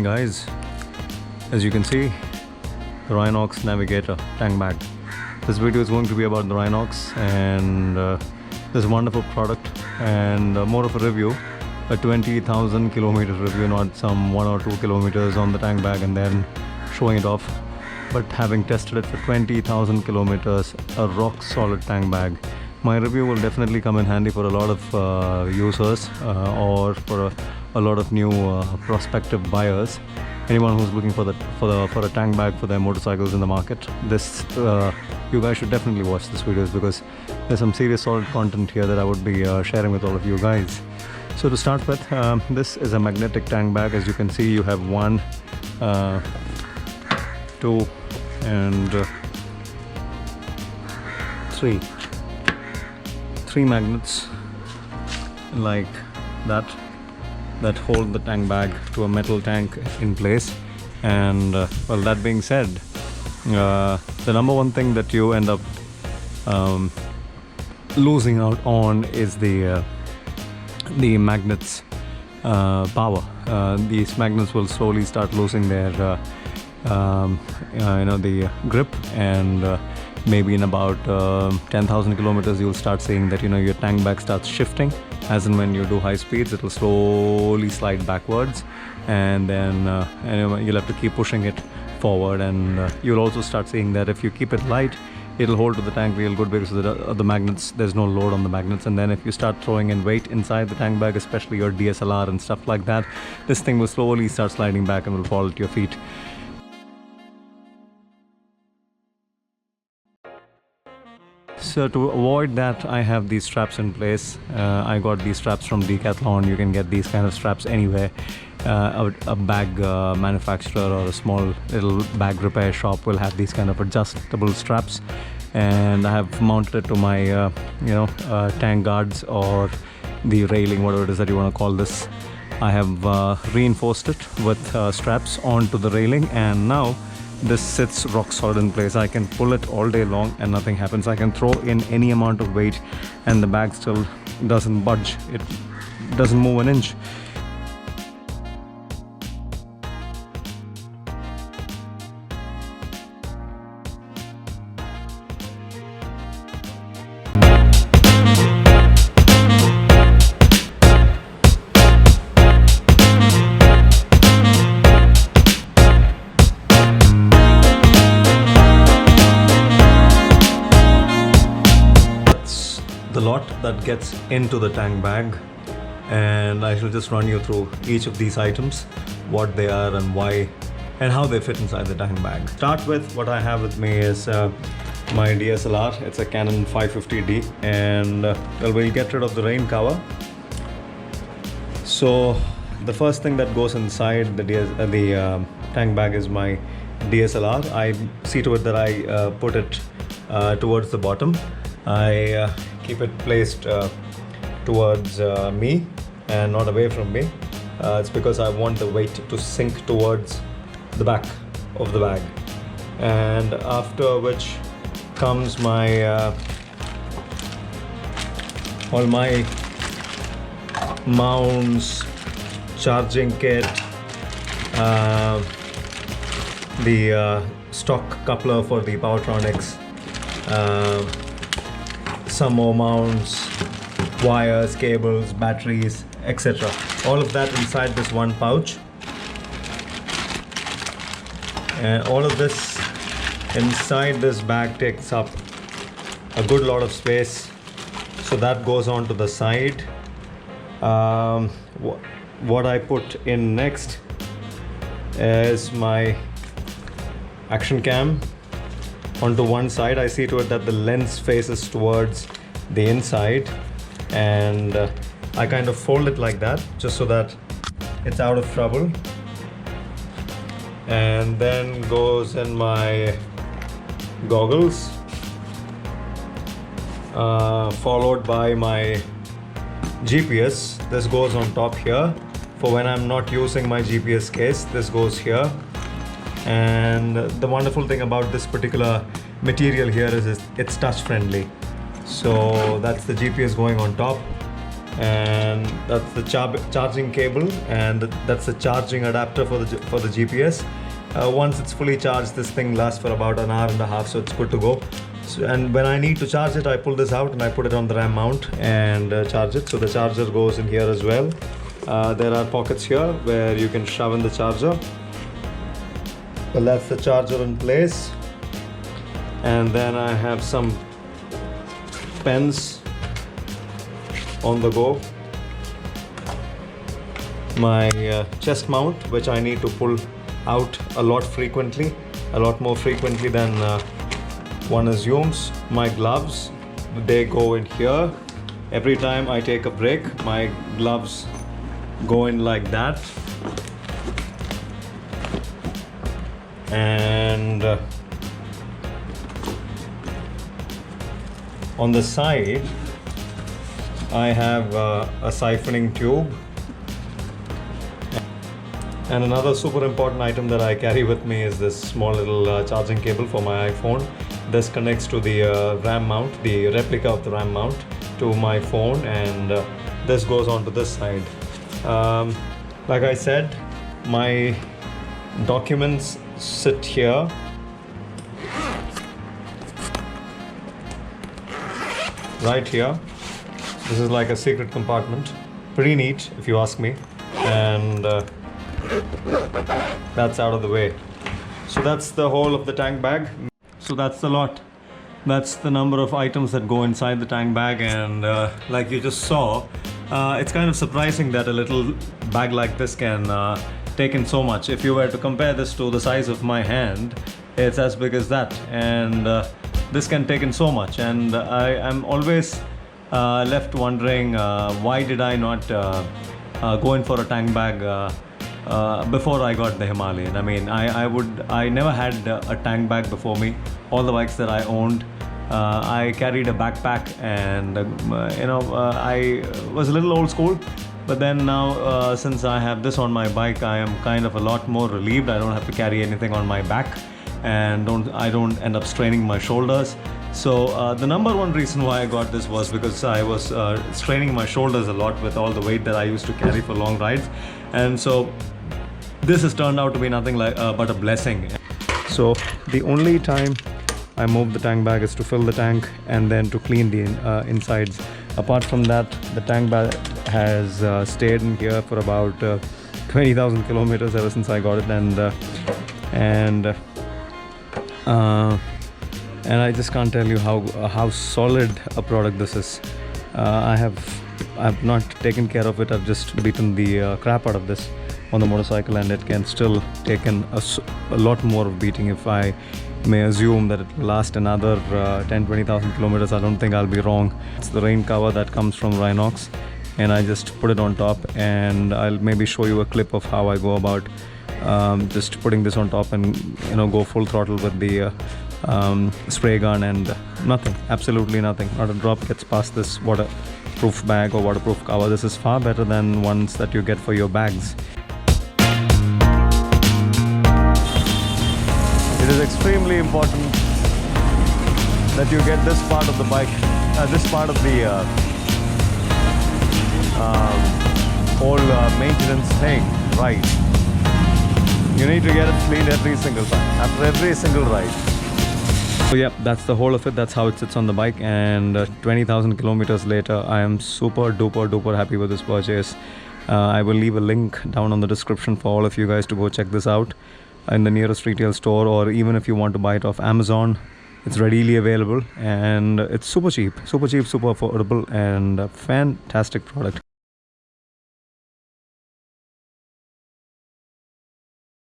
morning guys. As you can see, the Rynox Navigator tank bag. This video is going to be about the Rynox and this wonderful product and more of a review, a 20,000 kilometer review, not some 1 or 2 kilometers on the tank bag and then showing it off, but having tested it for 20,000 kilometers, a rock solid tank bag. My review will definitely come in handy for a lot of users or for a lot of new prospective buyers. Anyone who's looking for a tank bag for their motorcycles in the market, this you guys should definitely watch this videos because there's some serious solid content here that I would be sharing with all of you guys. So to start with, this is a magnetic tank bag. As you can see, you have 1, 2 and 3 magnets like that hold the tank bag to a metal tank in place. And well, that being said, the number one thing that you end up losing out on is the magnets power. These magnets will slowly start losing their the grip, and maybe in about 10,000 kilometers you'll start seeing that your tank bag starts shifting. As in when you do high speeds, it will slowly slide backwards, and then you'll have to keep pushing it forward. And you'll also start seeing that if you keep it light, it'll hold to the tank real good because of the magnets. There's no load on the magnets. And then if you start throwing in weight inside the tank bag, especially your DSLR and stuff like that, this thing will slowly start sliding back and will fall at your feet. So to avoid that, I have these straps in place. I got these straps from Decathlon. You can get these kind of straps anywhere. A bag manufacturer or a small little bag repair shop will have these kind of adjustable straps, and I have mounted it to my tank guards or the railing, whatever it is that you want to call this. I have reinforced it with straps onto the railing, and now this sits rock solid in place. I can pull it all day long and nothing happens. I can throw in any amount of weight and the bag still doesn't budge. It doesn't move an inch. The lot that gets into the tank bag, and I shall just run you through each of these items, what they are and why and how they fit inside the tank bag. Start with what I have with me is my DSLR. It's a Canon 550D, and well, we'll get rid of the rain cover. So the first thing that goes inside the tank bag is my DSLR. I see to it that I put it towards the bottom. I keep it placed towards me and not away from me. It's because I want the weight to sink towards the back of the bag. And after which comes my all my mounts, charging kit, the stock coupler for the Powertronics, some more mounts, wires, cables, batteries, etc. All of that inside this one pouch, and all of this inside this bag takes up a good lot of space, so that goes on to the side. What I put in next is my action cam. Onto one side, I see to it that the lens faces towards the inside, and I kind of fold it like that just so that it's out of trouble. And then goes in my goggles, followed by my GPS. This goes on top here for when I'm not using my GPS case. This goes here. And the wonderful thing about this particular material here is it's touch friendly. So that's the GPS going on top. and that's the charging cable, and that's the charging adapter for the GPS. Once it's fully charged, this thing lasts for about an hour and a half, so it's good to go. So, and when I need to charge it, I pull this out and I put it on the RAM mount and charge it. So the charger goes in here as well. There are pockets here where you can shove in the charger. Well, that's the charger in place. And then I have some pens on the go. My chest mount, which I need to pull out a lot more frequently than one assumes. My gloves, they go in here. Every time I take a break, my gloves go in like that. And on the side, I have a siphoning tube. And another super important item that I carry with me is this small little charging cable for my iPhone. This connects to the RAM mount, the replica of the RAM mount, to my phone, and this goes on to this side. Like I said, my documents sit here. Right here. This is like a secret compartment. Pretty neat, if you ask me. And that's out of the way. So that's the whole of the tank bag. So that's the lot. That's the number of items that go inside the tank bag, and like you just saw, it's kind of surprising that a little bag like this can take in so much. If you were to compare this to the size of my hand, it's as big as that, and this can take in so much. And I am always left wondering, why did I not go in for a tank bag before I got the Himalayan. I mean, I never had a tank bag before me. All the bikes that I owned, I carried a backpack, and I was a little old school. But then now, since I have this on my bike, I am kind of a lot more relieved. I don't have to carry anything on my back, and I don't end up straining my shoulders. So the number one reason why I got this was because I was straining my shoulders a lot with all the weight that I used to carry for long rides. And so this has turned out to be nothing like but a blessing. So the only time I move the tank bag is to fill the tank and then to clean the insides. Apart from that, the tank bag has stayed in here for about 20,000 kilometers ever since I got it, and I just can't tell you how solid a product this is. I've not taken care of it. I've just beaten the crap out of this on the motorcycle, and it can still take in a lot more of beating. If I may assume that it will last another 10-20,000 kilometers, I don't think I'll be wrong. It's the rain cover that comes from Rynox, and I just put it on top, and I'll maybe show you a clip of how I go about just putting this on top and go full throttle with the spray gun, and nothing, absolutely nothing, not a drop gets past this waterproof bag or waterproof cover. This is far better than ones that you get for your bags. It is extremely important that you get this part of the bike, this part of the whole maintenance thing right. You need to get it cleaned every single time, after every single ride. So yeah, that's the whole of it. That's how it sits on the bike, and 20,000 kilometers later, I am super duper happy with this purchase. I will leave a link down on the description for all of you guys to go check this out in the nearest retail store, or even if you want to buy it off Amazon, it's readily available, and it's super cheap, super affordable, and a fantastic product.